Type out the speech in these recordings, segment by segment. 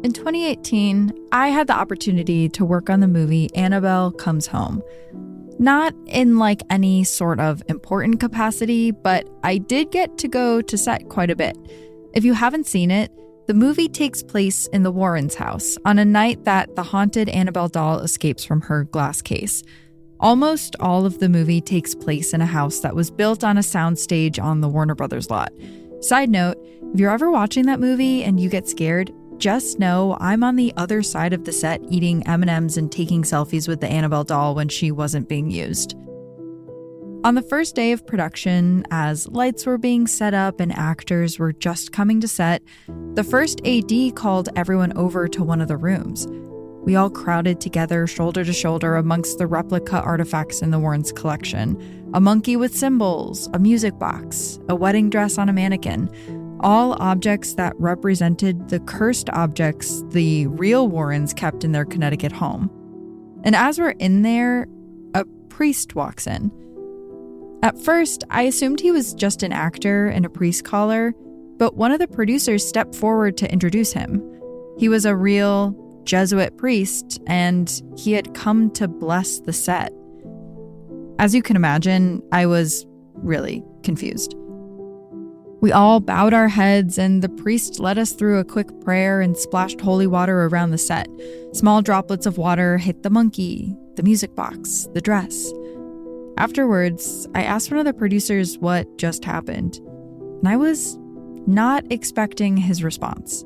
In 2018, I had the opportunity to work on the movie Annabelle Comes Home. Not in like any sort of important capacity, but I did get to go to set quite a bit. If you haven't seen it, the movie takes place in the Warrens' house on a night that the haunted Annabelle doll escapes from her glass case. Almost all of the movie takes place in a house that was built on a soundstage on the Warner Brothers lot. Side note, if you're ever watching that movie and you get scared, just know I'm on the other side of the set eating M&Ms and taking selfies with the Annabelle doll when she wasn't being used. On the first day of production, as lights were being set up and actors were just coming to set, the first AD called everyone over to one of the rooms. We all crowded together shoulder to shoulder amongst the replica artifacts in the Warrens' collection. A monkey with cymbals, a music box, a wedding dress on a mannequin. All objects that represented the cursed objects the real Warrens kept in their Connecticut home. And as we're in there, a priest walks in. At first, I assumed he was just an actor and a priest caller, but one of the producers stepped forward to introduce him. He was a real Jesuit priest, and he had come to bless the set. As you can imagine, I was really confused. We all bowed our heads, and the priest led us through a quick prayer and splashed holy water around the set. Small droplets of water hit the monkey, the music box, the dress. Afterwards, I asked one of the producers what just happened, and I was not expecting his response.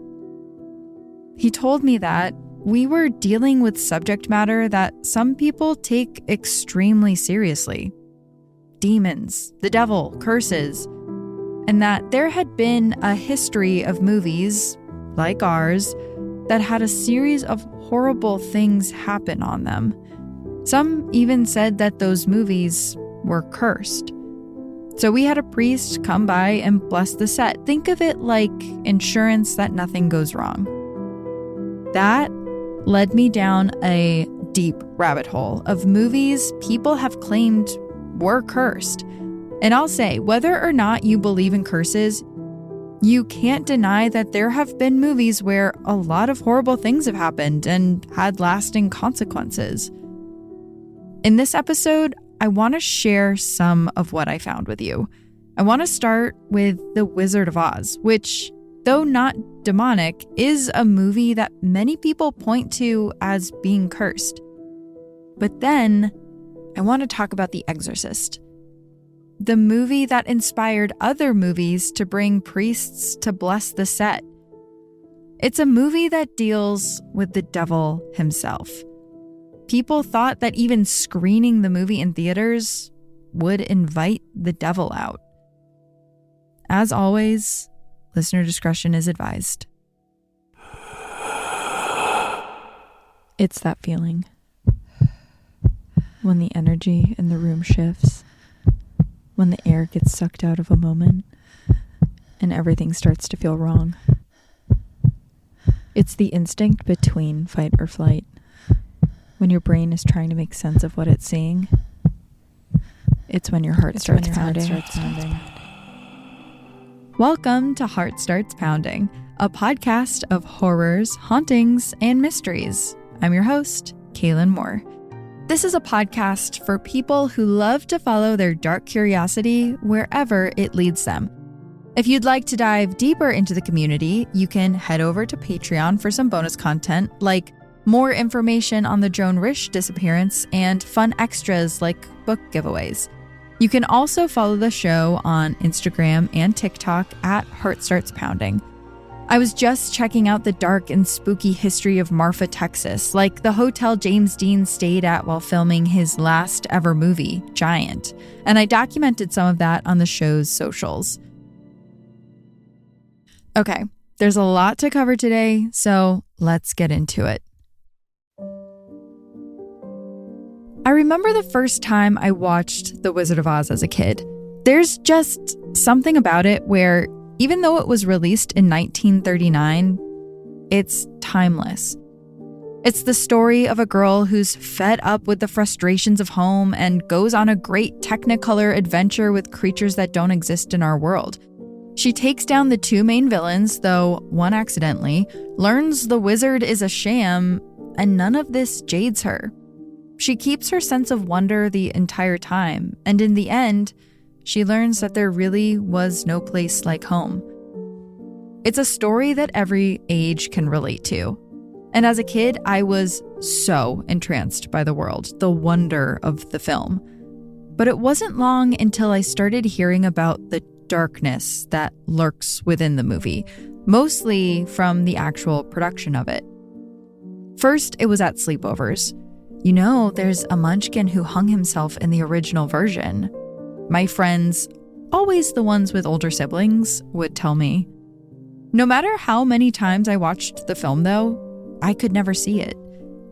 He told me that we were dealing with subject matter that some people take extremely seriously. Demons, the devil, curses, and that there had been a history of movies, like ours, that had a series of horrible things happen on them. Some even said that those movies were cursed. So we had a priest come by and bless the set. Think of it like insurance that nothing goes wrong. That led me down a deep rabbit hole of movies people have claimed were cursed. And I'll say, whether or not you believe in curses, you can't deny that there have been movies where a lot of horrible things have happened and had lasting consequences. In this episode, I want to share some of what I found with you. I want to start with The Wizard of Oz, which, though not demonic, is a movie that many people point to as being cursed. But then, I want to talk about The Exorcist, the movie that inspired other movies to bring priests to bless the set. It's a movie that deals with the devil himself. People thought that even screening the movie in theaters would invite the devil out. As always, listener discretion is advised. It's that feeling when the energy in the room shifts, when the air gets sucked out of a moment and everything starts to feel wrong. It's the instinct between fight or flight. When your brain is trying to make sense of what it's seeing, it's when your heart starts pounding. Welcome to Heart Starts Pounding, a podcast of horrors, hauntings, and mysteries. I'm your host, Kaylin Moore. This is a podcast for people who love to follow their dark curiosity wherever it leads them. If you'd like to dive deeper into the community, you can head over to Patreon for some bonus content, like more information on the Joan Risch disappearance and fun extras like book giveaways. You can also follow the show on Instagram and TikTok at Heart Starts Pounding. I was just checking out the dark and spooky history of Marfa, Texas, like the hotel James Dean stayed at while filming his last ever movie, Giant, and I documented some of that on the show's socials. Okay, there's a lot to cover today, so let's get into it. I remember the first time I watched The Wizard of Oz as a kid. There's just something about it where, even though it was released in 1939, it's timeless. It's the story of a girl who's fed up with the frustrations of home and goes on a great Technicolor adventure with creatures that don't exist in our world. She takes down the two main villains, though one accidentally, learns the wizard is a sham, and none of this jades her. She keeps her sense of wonder the entire time, and in the end, she learns that there really was no place like home. It's a story that every age can relate to. And as a kid, I was so entranced by the world, the wonder of the film. But it wasn't long until I started hearing about the darkness that lurks within the movie, mostly from the actual production of it. First, it was at sleepovers. You know, there's a munchkin who hung himself in the original version. My friends, always the ones with older siblings, would tell me. No matter how many times I watched the film, though, I could never see it.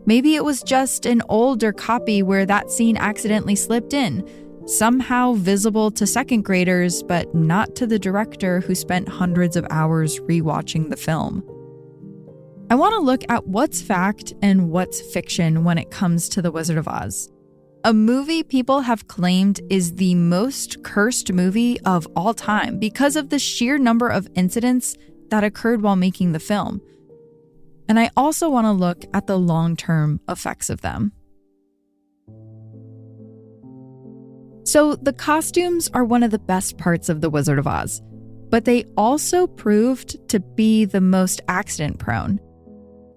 Maybe it was just an older copy where that scene accidentally slipped in, somehow visible to second graders, but not to the director who spent hundreds of hours rewatching the film. I want to look at what's fact and what's fiction when it comes to The Wizard of Oz. A movie people have claimed is the most cursed movie of all time because of the sheer number of incidents that occurred while making the film. And I also want to look at the long-term effects of them. So the costumes are one of the best parts of The Wizard of Oz, but they also proved to be the most accident-prone.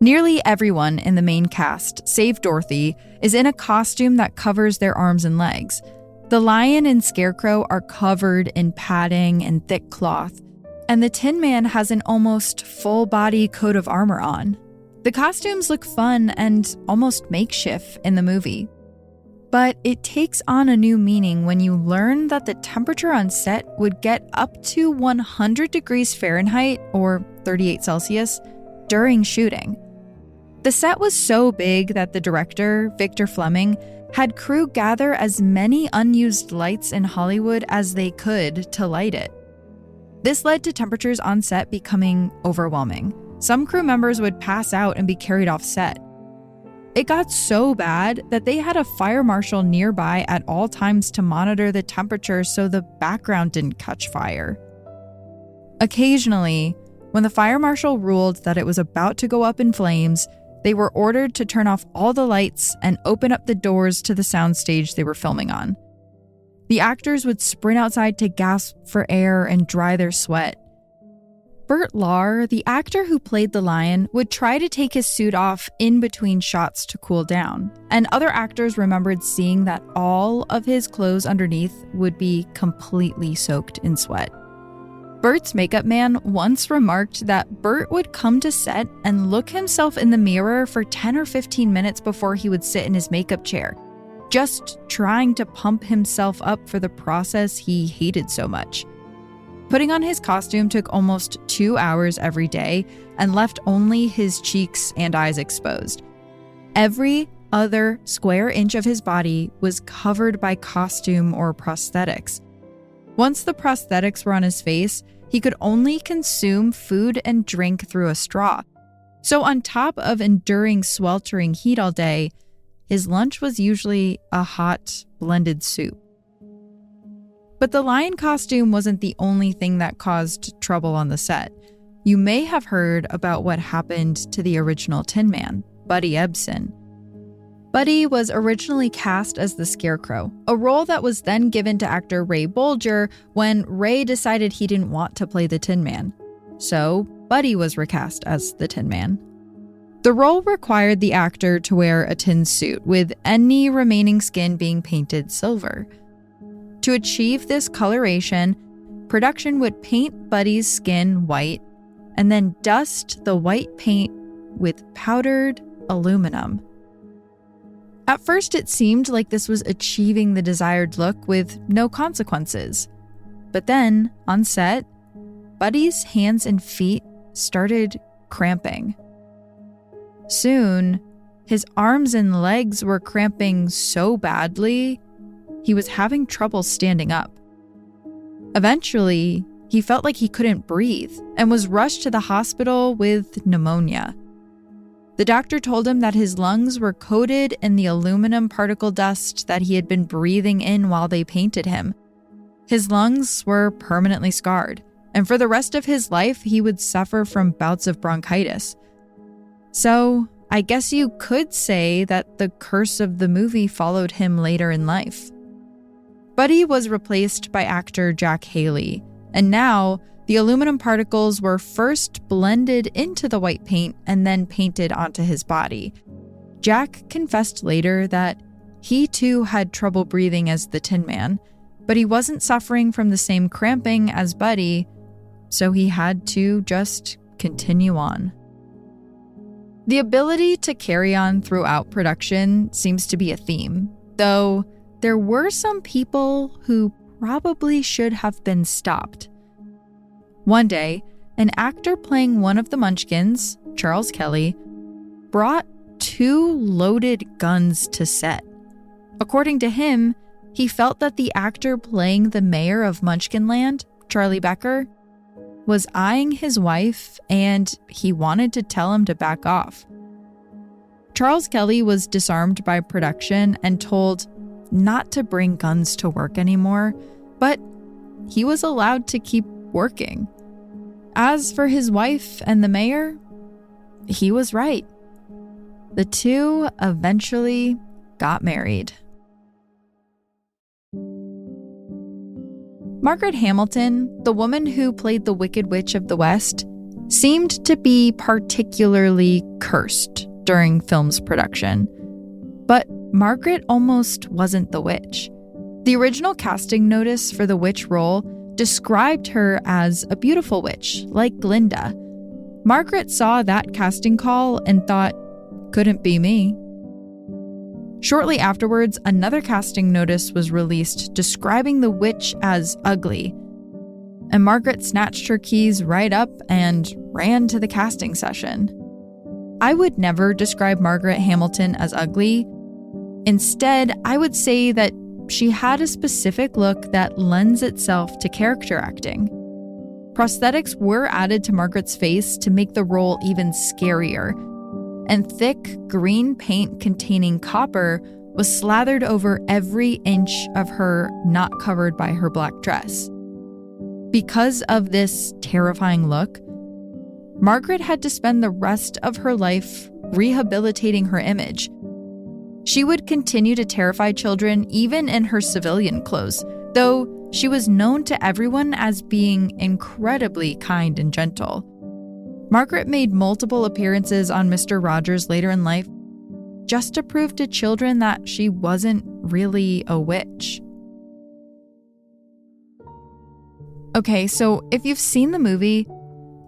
Nearly everyone in the main cast, save Dorothy, is in a costume that covers their arms and legs. The Lion and Scarecrow are covered in padding and thick cloth, and the Tin Man has an almost full-body coat of armor on. The costumes look fun and almost makeshift in the movie. But it takes on a new meaning when you learn that the temperature on set would get up to 100 degrees Fahrenheit, or 38 Celsius, during shooting. The set was so big that the director, Victor Fleming, had crew gather as many unused lights in Hollywood as they could to light it. This led to temperatures on set becoming overwhelming. Some crew members would pass out and be carried off set. It got so bad that they had a fire marshal nearby at all times to monitor the temperature so the background didn't catch fire. Occasionally, when the fire marshal ruled that it was about to go up in flames, they were ordered to turn off all the lights and open up the doors to the soundstage they were filming on. The actors would sprint outside to gasp for air and dry their sweat. Burt Lahr, the actor who played the lion, would try to take his suit off in between shots to cool down, and other actors remembered seeing that all of his clothes underneath would be completely soaked in sweat. Burt's makeup man once remarked that Burt would come to set and look himself in the mirror for 10 or 15 minutes before he would sit in his makeup chair, just trying to pump himself up for the process he hated so much. Putting on his costume took almost 2 hours every day and left only his cheeks and eyes exposed. Every other square inch of his body was covered by costume or prosthetics. Once the prosthetics were on his face, he could only consume food and drink through a straw. So on top of enduring sweltering heat all day, his lunch was usually a hot, blended soup. But the lion costume wasn't the only thing that caused trouble on the set. You may have heard about what happened to the original Tin Man, Buddy Ebsen. Buddy was originally cast as the Scarecrow, a role that was then given to actor Ray Bolger when Ray decided he didn't want to play the Tin Man. So, Buddy was recast as the Tin Man. The role required the actor to wear a tin suit, with any remaining skin being painted silver. To achieve this coloration, production would paint Buddy's skin white and then dust the white paint with powdered aluminum. At first, it seemed like this was achieving the desired look with no consequences. But then, on set, Buddy's hands and feet started cramping. Soon, his arms and legs were cramping so badly, he was having trouble standing up. Eventually, he felt like he couldn't breathe and was rushed to the hospital with pneumonia. The doctor told him that his lungs were coated in the aluminum particle dust that he had been breathing in while they painted him. His lungs were permanently scarred, and for the rest of his life, he would suffer from bouts of bronchitis. So, I guess you could say that the curse of the movie followed him later in life. Buddy was replaced by actor Jack Haley, and now the aluminum particles were first blended into the white paint and then painted onto his body. Jack confessed later that he too had trouble breathing as the Tin Man, but he wasn't suffering from the same cramping as Buddy, so he had to just continue on. The ability to carry on throughout production seems to be a theme, though there were some people who probably should have been stopped. One day, an actor playing one of the Munchkins, Charles Kelly, brought 2 loaded guns to set. According to him, he felt that the actor playing the mayor of Munchkinland, Charlie Becker, was eyeing his wife and he wanted to tell him to back off. Charles Kelly was disarmed by production and told not to bring guns to work anymore, but he was allowed to keep working. As for his wife and the mayor, he was right. The two eventually got married. Margaret Hamilton, the woman who played the Wicked Witch of the West, seemed to be particularly cursed during film's production. But Margaret almost wasn't the witch. The original casting notice for the witch role described her as a beautiful witch, like Glinda. Margaret saw that casting call and thought, couldn't be me. Shortly afterwards, another casting notice was released describing the witch as ugly. And Margaret snatched her keys right up and ran to the casting session. I would never describe Margaret Hamilton as ugly. Instead, I would say that she had a specific look that lends itself to character acting. Prosthetics were added to Margaret's face to make the role even scarier, and thick green paint containing copper was slathered over every inch of her not covered by her black dress. Because of this terrifying look, Margaret had to spend the rest of her life rehabilitating her image. She would continue to terrify children even in her civilian clothes, though she was known to everyone as being incredibly kind and gentle. Margaret made multiple appearances on Mr. Rogers later in life just to prove to children that she wasn't really a witch. Okay, so if you've seen the movie,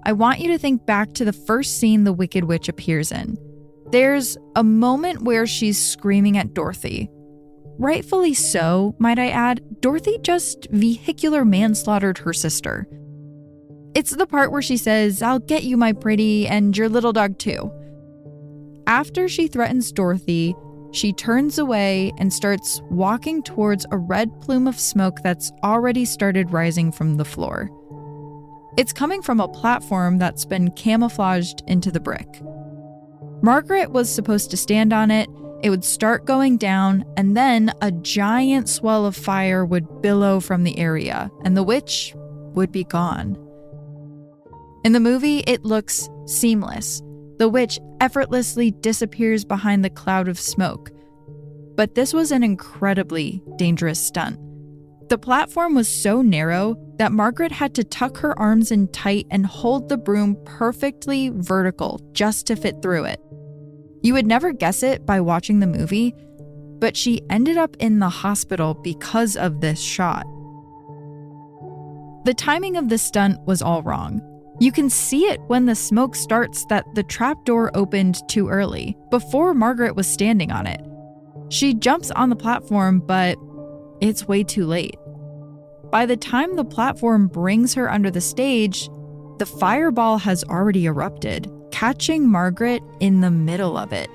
I want you to think back to the first scene the Wicked Witch appears in. There's a moment where she's screaming at Dorothy. Rightfully so, might I add, Dorothy just vehicular manslaughtered her sister. It's the part where she says, "I'll get you, my pretty, and your little dog too." After she threatens Dorothy, she turns away and starts walking towards a red plume of smoke that's already started rising from the floor. It's coming from a platform that's been camouflaged into the brick. Margaret was supposed to stand on it, it would start going down, and then a giant swell of fire would billow from the area, and the witch would be gone. In the movie, it looks seamless. The witch effortlessly disappears behind the cloud of smoke. But this was an incredibly dangerous stunt. The platform was so narrow that Margaret had to tuck her arms in tight and hold the broom perfectly vertical just to fit through it. You would never guess it by watching the movie, but she ended up in the hospital because of this shot. The timing of the stunt was all wrong. You can see it when the smoke starts that the trapdoor opened too early, before Margaret was standing on it. She jumps on the platform, but it's way too late. By the time the platform brings her under the stage, the fireball has already erupted, catching Margaret in the middle of it.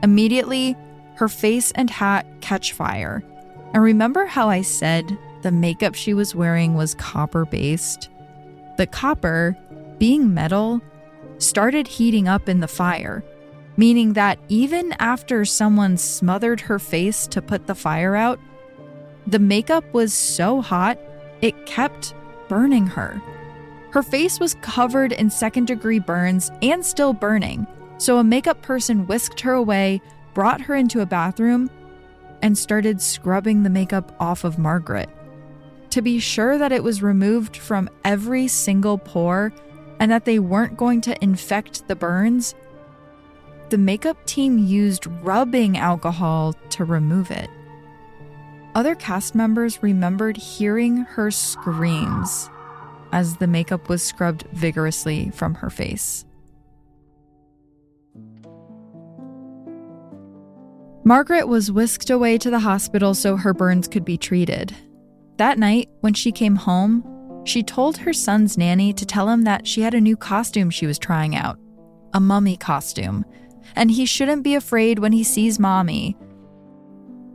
Immediately, her face and hat catch fire. And remember how I said the makeup she was wearing was copper-based? The copper, being metal, started heating up in the fire, meaning that even after someone smothered her face to put the fire out, the makeup was so hot it kept burning her. Her face was covered in second-degree burns and still burning, so a makeup person whisked her away, brought her into a bathroom, and started scrubbing the makeup off of Margaret. To be sure that it was removed from every single pore and that they weren't going to infect the burns, the makeup team used rubbing alcohol to remove it. Other cast members remembered hearing her screams as the makeup was scrubbed vigorously from her face. Margaret was whisked away to the hospital so her burns could be treated. That night, when she came home, she told her son's nanny to tell him that she had a new costume she was trying out, a mummy costume, and he shouldn't be afraid when he sees mommy.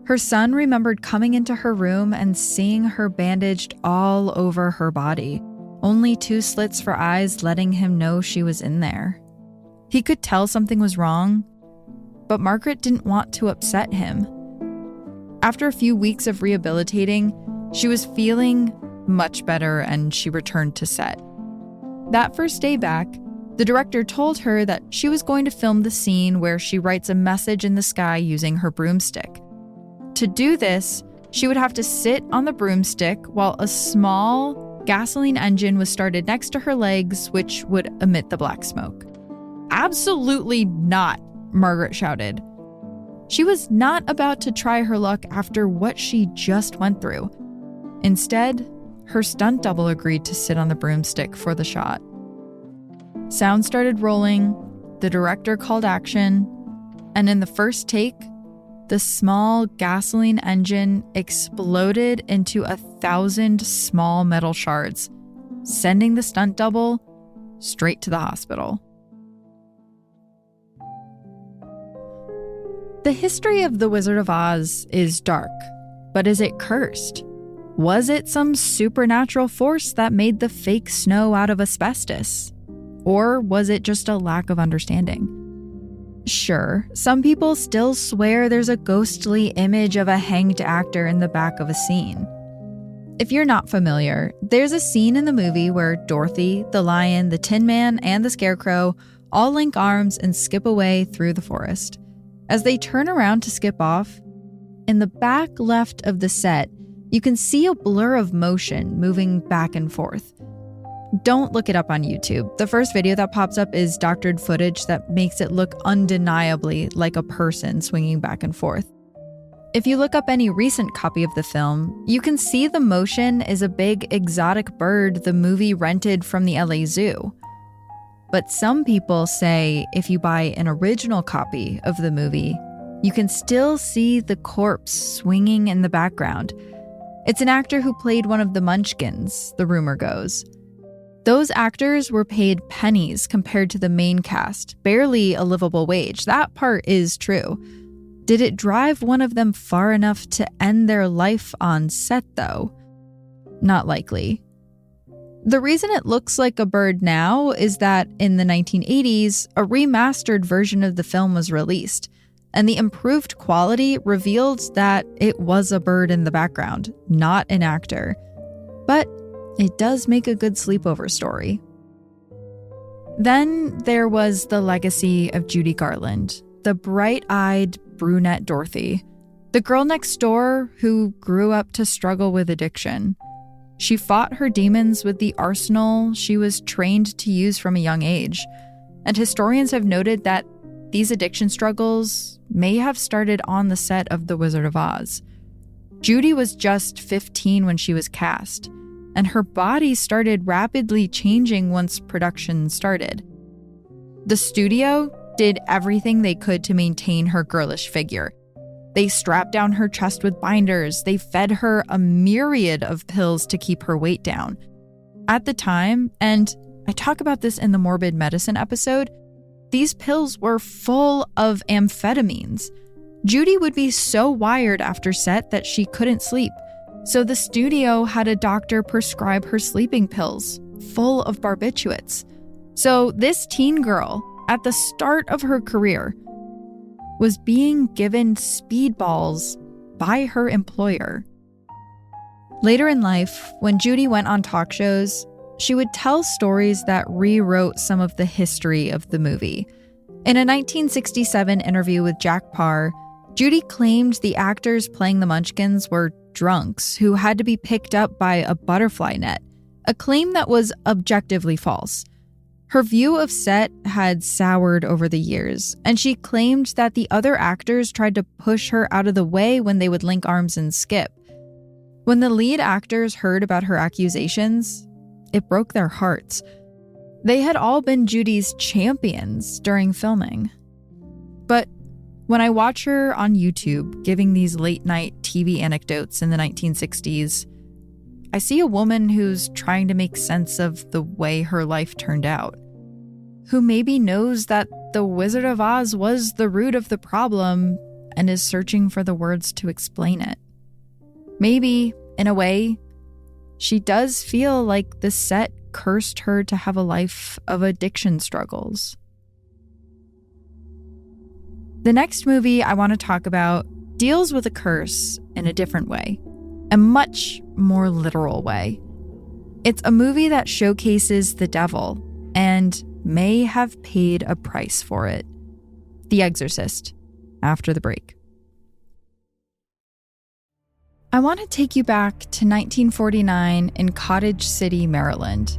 Her son remembered coming into her room and seeing her bandaged all over her body, only 2 slits for eyes letting him know she was in there. He could tell something was wrong, but Margaret didn't want to upset him. After a few weeks of rehabilitating, she was feeling much better and she returned to set. That first day back, the director told her that she was going to film the scene where she writes a message in the sky using her broomstick. To do this, she would have to sit on the broomstick while a small gasoline engine was started next to her legs, which would emit the black smoke. "Absolutely not," Margaret shouted. She was not about to try her luck after what she just went through. Instead, her stunt double agreed to sit on the broomstick for the shot. Sound started rolling, the director called action, and in the first take, the small gasoline engine exploded into 1,000 small metal shards, sending the stunt double straight to the hospital. The history of The Wizard of Oz is dark, but is it cursed? Was it some supernatural force that made the fake snow out of asbestos? Or was it just a lack of understanding? Sure, some people still swear there's a ghostly image of a hanged actor in the back of a scene. If you're not familiar, there's a scene in the movie where Dorothy, the lion, the Tin Man, and the Scarecrow all link arms and skip away through the forest. As they turn around to skip off, in the back left of the set, you can see a blur of motion moving back and forth. Don't look it up on YouTube. The first video that pops up is doctored footage that makes it look undeniably like a person swinging back and forth. If you look up any recent copy of the film, you can see the motion is a big exotic bird the movie rented from the LA Zoo. But some people say if you buy an original copy of the movie, you can still see the corpse swinging in the background. It's an actor who played one of the Munchkins, the rumor goes. Those actors were paid pennies compared to the main cast, barely a livable wage. That part is true. Did it drive one of them far enough to end their life on set, though? Not likely. The reason it looks like a bird now is that in the 1980s, a remastered version of the film was released, and the improved quality revealed that it was a bird in the background, not an actor. But it does make a good sleepover story. Then there was the legacy of Judy Garland, the bright-eyed brunette Dorothy, the girl next door who grew up to struggle with addiction. She fought her demons with the arsenal she was trained to use from a young age, and historians have noted that these addiction struggles may have started on the set of The Wizard of Oz. Judy was just 15 when she was cast, and her body started rapidly changing once production started. The studio did everything they could to maintain her girlish figure. They strapped down her chest with binders. They fed her a myriad of pills to keep her weight down. At the time, and I talk about this in the morbid medicine episode, these pills were full of amphetamines. Judy would be so wired after set that she couldn't sleep. So the studio had a doctor prescribe her sleeping pills, full of barbiturates. So this teen girl, at the start of her career, was being given speedballs by her employer. Later in life, when Judy went on talk shows, she would tell stories that rewrote some of the history of the movie. In a 1967 interview with Jack Parr, Judy claimed the actors playing the Munchkins were drunks who had to be picked up by a butterfly net, a claim that was objectively false. Her view of set had soured over the years, and she claimed that the other actors tried to push her out of the way when they would link arms and skip. When the lead actors heard about her accusations, it broke their hearts. They had all been Judy's champions during filming. But when I watch her on YouTube giving these late-night TV anecdotes in the 1960s, I see a woman who's trying to make sense of the way her life turned out, who maybe knows that the Wizard of Oz was the root of the problem and is searching for the words to explain it. Maybe, in a way, she does feel like the set cursed her to have a life of addiction struggles. The next movie I want to talk about deals with a curse in a different way, a much more literal way. It's a movie that showcases the devil and may have paid a price for it. The Exorcist, after the break. I want to take you back to 1949 in Cottage City, Maryland.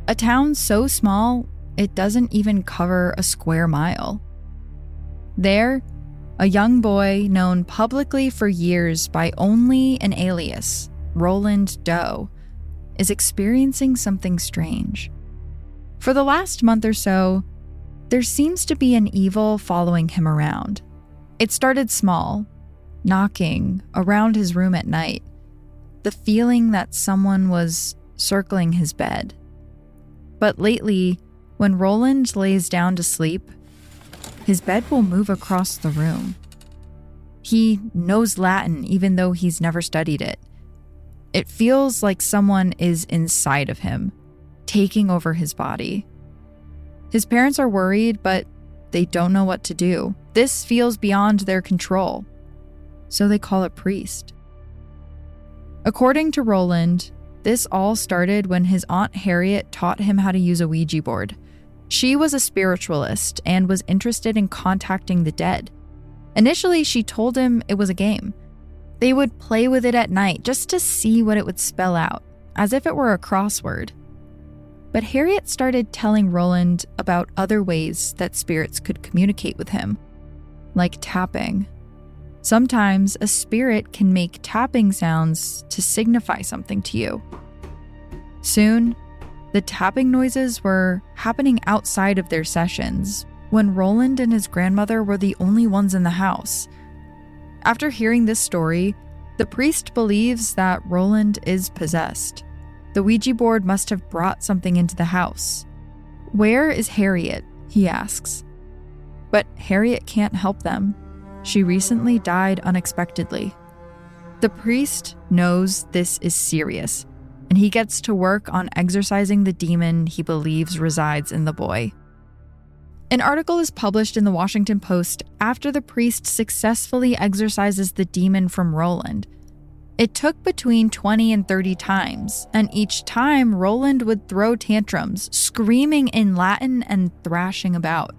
A town so small, it doesn't even cover a square mile. There, a young boy known publicly for years by only an alias, Roland Doe, is experiencing something strange. For the last month or so, there seems to be an evil following him around. It started small, knocking around his room at night, the feeling that someone was circling his bed. But lately, when Roland lays down to sleep, his bed will move across the room. He knows Latin even though he's never studied it. It feels like someone is inside of him, taking over his body. His parents are worried, but they don't know what to do. This feels beyond their control, so they call a priest. According to Roland, this all started when his Aunt Harriet taught him how to use a Ouija board. She was a spiritualist and was interested in contacting the dead. Initially, she told him it was a game. They would play with it at night just to see what it would spell out, as if it were a crossword. But Harriet started telling Roland about other ways that spirits could communicate with him, like tapping. Sometimes a spirit can make tapping sounds to signify something to you. Soon, the tapping noises were happening outside of their sessions, when Roland and his grandmother were the only ones in the house. After hearing this story, the priest believes that Roland is possessed. The Ouija board must have brought something into the house. Where is Harriet? He asks. But Harriet can't help them. She recently died unexpectedly. The priest knows this is serious, and he gets to work on exorcising the demon he believes resides in the boy. An article is published in the Washington Post after the priest successfully exorcises the demon from Roland. It took between 20 and 30 times, and each time Roland would throw tantrums, screaming in Latin and thrashing about.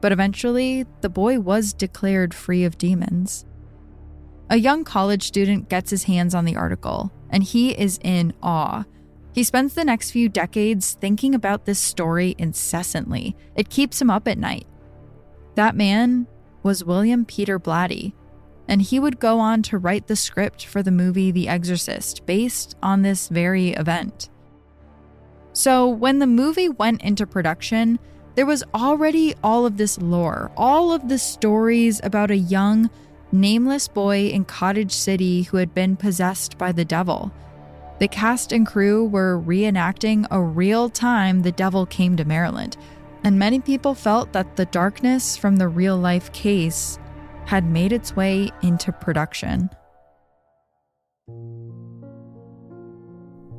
But eventually, the boy was declared free of demons. A young college student gets his hands on the article, and he is in awe. He spends the next few decades thinking about this story incessantly. It keeps him up at night. That man was William Peter Blatty, and he would go on to write the script for the movie The Exorcist based on this very event. So when the movie went into production, there was already all of this lore, all of the stories about a young, nameless boy in Cottage City who had been possessed by the devil. The cast and crew were reenacting a real time the devil came to Maryland, and many people felt that the darkness from the real-life case had made its way into production.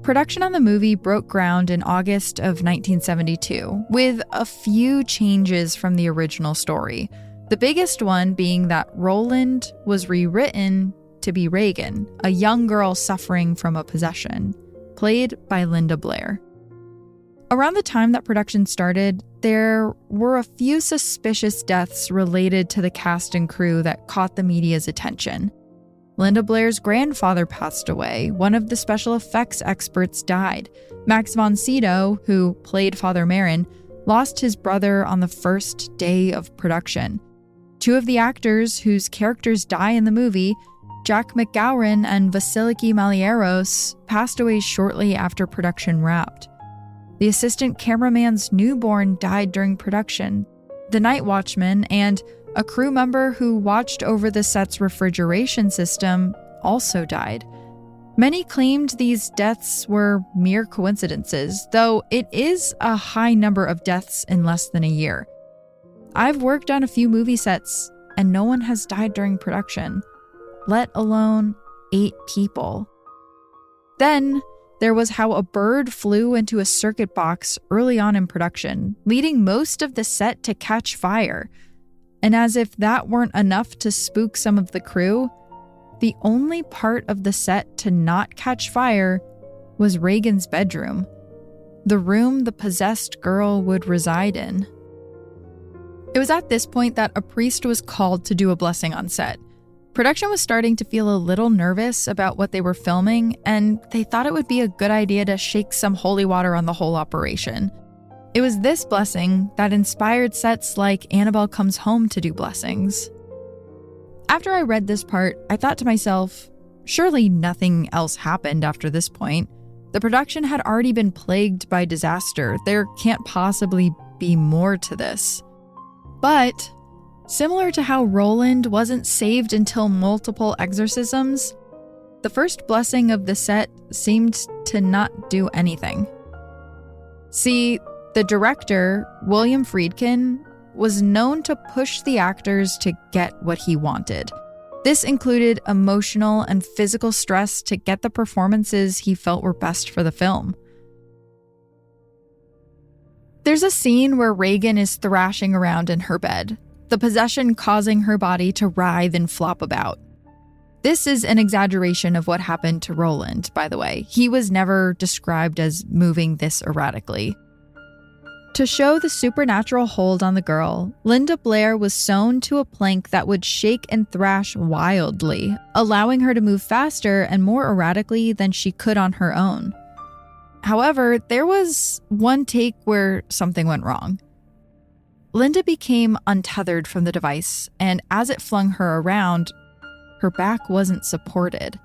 Production on the movie broke ground in August of 1972, with a few changes from the original story. The biggest one being that Roland was rewritten to be Regan, a young girl suffering from a possession, played by Linda Blair. Around the time that production started, there were a few suspicious deaths related to the cast and crew that caught the media's attention. Linda Blair's grandfather passed away. One of the special effects experts died. Max von Sydow, who played Father Merrin, lost his brother on the first day of production. Two of the actors whose characters die in the movie, Jack McGowan and Vasiliki Malieros, passed away shortly after production wrapped. The assistant cameraman's newborn died during production. The night watchman and a crew member who watched over the set's refrigeration system also died. Many claimed these deaths were mere coincidences, though it is a high number of deaths in less than a year. I've worked on a few movie sets, and no one has died during production, let alone 8 people. Then, there was how a bird flew into a circuit box early on in production, leading most of the set to catch fire. And as if that weren't enough to spook some of the crew, the only part of the set to not catch fire was Regan's bedroom, the room the possessed girl would reside in. It was at this point that a priest was called to do a blessing on set. Production was starting to feel a little nervous about what they were filming, and they thought it would be a good idea to shake some holy water on the whole operation. It was this blessing that inspired sets like Annabelle Comes Home to do blessings. After I read this part, I thought to myself, surely nothing else happened after this point. The production had already been plagued by disaster. There can't possibly be more to this. But similar to how Roland wasn't saved until multiple exorcisms, the first blessing of the set seemed to not do anything. See, the director, William Friedkin, was known to push the actors to get what he wanted. This included emotional and physical stress to get the performances he felt were best for the film. There's a scene where Regan is thrashing around in her bed, the possession causing her body to writhe and flop about. This is an exaggeration of what happened to Roland, by the way. He was never described as moving this erratically. To show the supernatural hold on the girl, Linda Blair was sewn to a plank that would shake and thrash wildly, allowing her to move faster and more erratically than she could on her own. However, there was one take where something went wrong. Linda became untethered from the device, and as it flung her around, her back wasn't supported.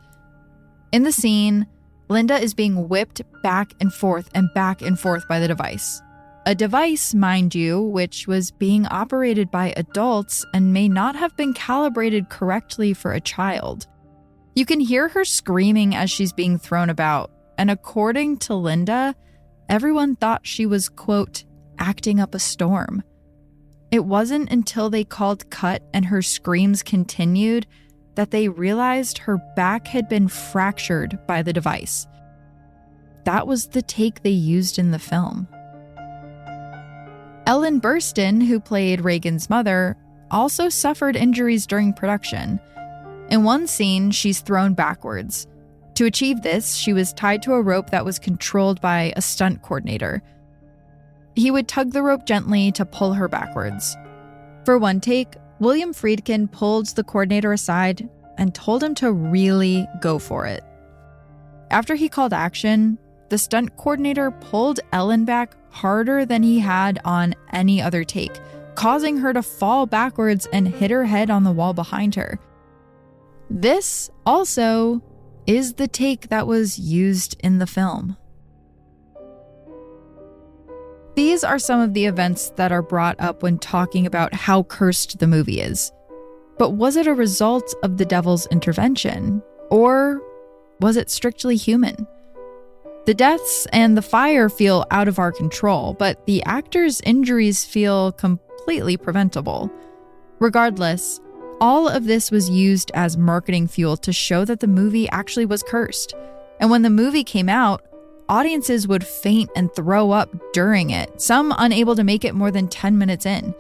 In the scene, Linda is being whipped back and forth by the device. A device, mind you, which was being operated by adults and may not have been calibrated correctly for a child. You can hear her screaming as she's being thrown about, and according to Linda, everyone thought she was, quote, acting up a storm. It wasn't until they called cut and her screams continued that they realized her back had been fractured by the device. That was the take they used in the film. Ellen Burstyn, who played Regan's mother, also suffered injuries during production. In one scene, she's thrown backwards. To achieve this, she was tied to a rope that was controlled by a stunt coordinator. He would tug the rope gently to pull her backwards. For one take, William Friedkin pulled the coordinator aside and told him to really go for it. After he called action, the stunt coordinator pulled Ellen back harder than he had on any other take, causing her to fall backwards and hit her head on the wall behind her. This also is the take that was used in the film. These are some of the events that are brought up when talking about how cursed the movie is. But was it a result of the devil's intervention? Or was it strictly human? The deaths and the fire feel out of our control, but the actors' injuries feel completely preventable. Regardless, all of this was used as marketing fuel to show that the movie actually was cursed. And when the movie came out, audiences would faint and throw up during it, some unable to make it more than 10 minutes in.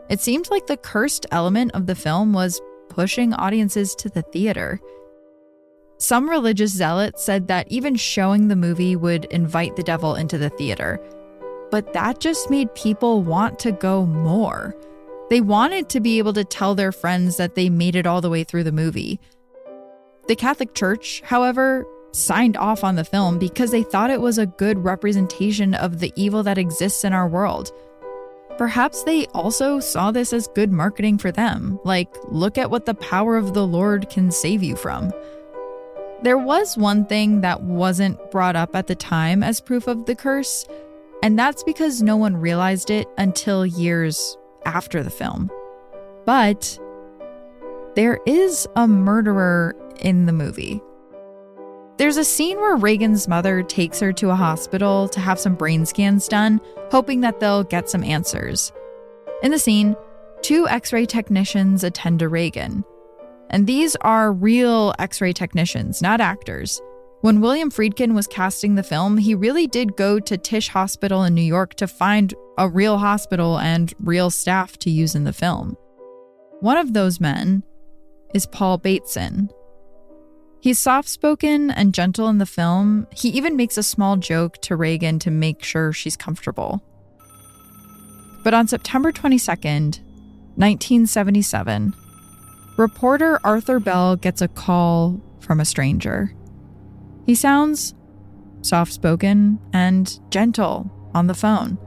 It seemed like the cursed element of the film was pushing audiences to the theater. Some religious zealots said that even showing the movie would invite the devil into the theater. But that just made people want to go more. They wanted to be able to tell their friends that they made it all the way through the movie. The Catholic Church, however, signed off on the film because they thought it was a good representation of the evil that exists in our world. Perhaps they also saw this as good marketing for them, like, look at what the power of the Lord can save you from. There was one thing that wasn't brought up at the time as proof of the curse, and that's because no one realized it until years after the film. But there is a murderer in the movie. There's a scene where Reagan's mother takes her to a hospital to have some brain scans done, hoping that they'll get some answers. In the scene, 2 X-ray technicians attend to Reagan. And these are real X-ray technicians, not actors. When William Friedkin was casting the film, he really did go to Tisch Hospital in New York to find a real hospital and real staff to use in the film. One of those men is Paul Bateson. He's soft-spoken and gentle in the film. He even makes a small joke to Reagan to make sure she's comfortable. But on September 22nd, 1977, reporter Arthur Bell gets a call from a stranger. He sounds soft-spoken and gentle on the phone.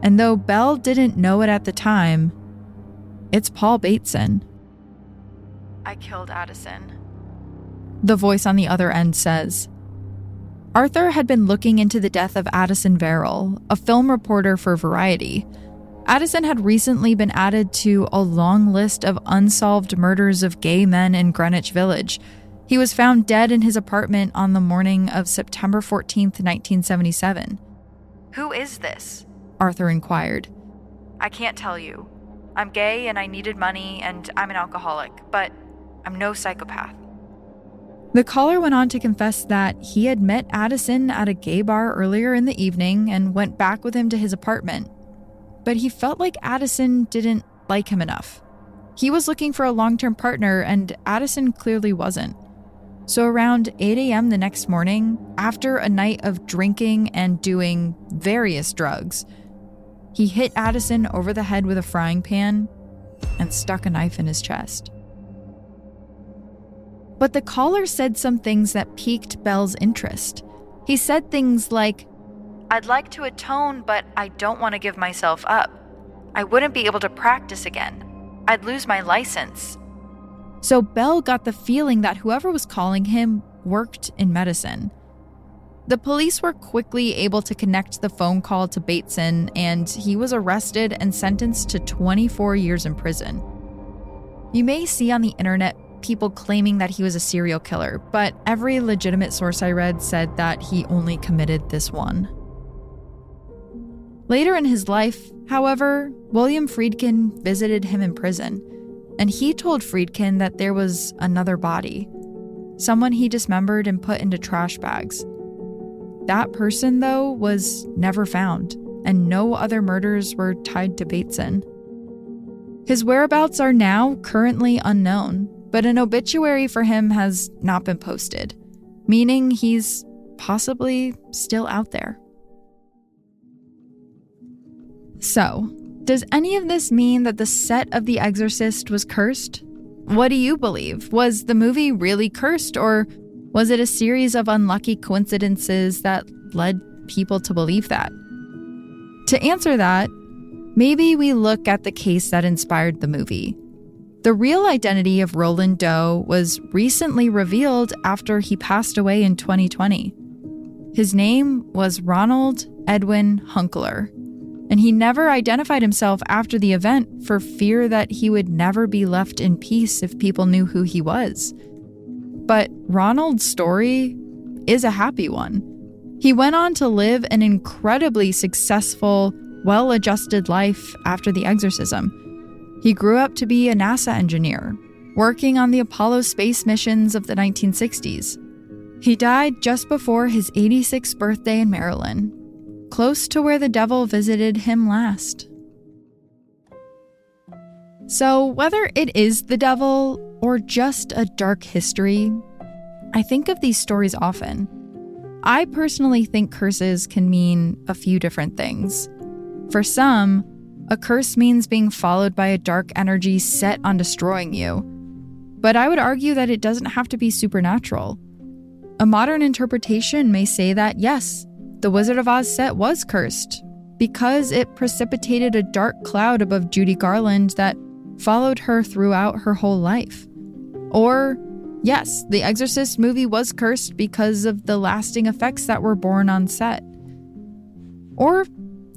And though Bell didn't know it at the time, it's Paul Bateson. "I killed Addison," the voice on the other end says. Arthur had been looking into the death of Addison Verrill, a film reporter for Variety. Addison had recently been added to a long list of unsolved murders of gay men in Greenwich Village. He was found dead in his apartment on the morning of September 14th, 1977. "Who is this?" Arthur inquired. "I can't tell you. I'm gay and I needed money and I'm an alcoholic, but I'm no psychopath." The caller went on to confess that he had met Addison at a gay bar earlier in the evening and went back with him to his apartment. But he felt like Addison didn't like him enough. He was looking for a long-term partner and Addison clearly wasn't. So around 8 a.m. the next morning, after a night of drinking and doing various drugs, he hit Addison over the head with a frying pan and stuck a knife in his chest. But the caller said some things that piqued Bell's interest. He said things like, "I'd like to atone, but I don't want to give myself up. I wouldn't be able to practice again. I'd lose my license." So Bell got the feeling that whoever was calling him worked in medicine. The police were quickly able to connect the phone call to Bateson, and he was arrested and sentenced to 24 years in prison. You may see on the internet people claiming that he was a serial killer, but every legitimate source I read said that he only committed this one. Later in his life, however, William Friedkin visited him in prison, and he told Friedkin that there was another body, someone he dismembered and put into trash bags. That person, though, was never found, and no other murders were tied to Bateson. His whereabouts are now currently unknown, but an obituary for him has not been posted, meaning he's possibly still out there. So, does any of this mean that the set of The Exorcist was cursed? What do you believe? Was the movie really cursed, or was it a series of unlucky coincidences that led people to believe that? To answer that, maybe we look at the case that inspired the movie. The real identity of Roland Doe was recently revealed after he passed away in 2020. His name was Ronald Edwin Hunkler, and he never identified himself after the event for fear that he would never be left in peace if people knew who he was. But Ronald's story is a happy one. He went on to live an incredibly successful, well-adjusted life after the exorcism. He grew up to be a NASA engineer, working on the Apollo space missions of the 1960s. He died just before his 86th birthday in Maryland, close to where the devil visited him last. So whether it is the devil or just a dark history, I think of these stories often. I personally think curses can mean a few different things. For some, a curse means being followed by a dark energy set on destroying you. But I would argue that it doesn't have to be supernatural. A modern interpretation may say that, yes, the Wizard of Oz set was cursed because it precipitated a dark cloud above Judy Garland that followed her throughout her whole life. Or, yes, the Exorcist movie was cursed because of the lasting effects that were born on set. Or,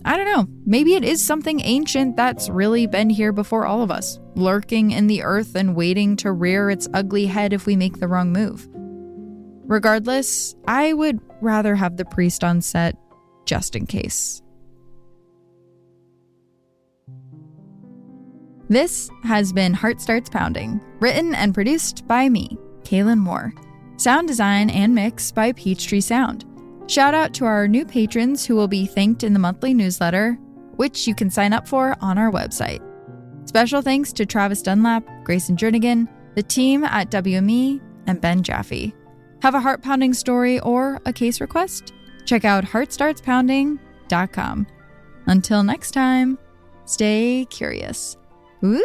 I don't know, maybe it is something ancient that's really been here before all of us, lurking in the earth and waiting to rear its ugly head if we make the wrong move. Regardless, I would rather have the priest on set just in case. This has been Heart Starts Pounding, written and produced by me, Kaylin Moore. Sound design and mix by Peachtree Sound. Shout out to our new patrons who will be thanked in the monthly newsletter, which you can sign up for on our website. Special thanks to Travis Dunlap, Grayson Jernigan, the team at WME, and Ben Jaffe. Have a heart-pounding story or a case request? Check out heartstartspounding.com. Until next time, stay curious. Woo!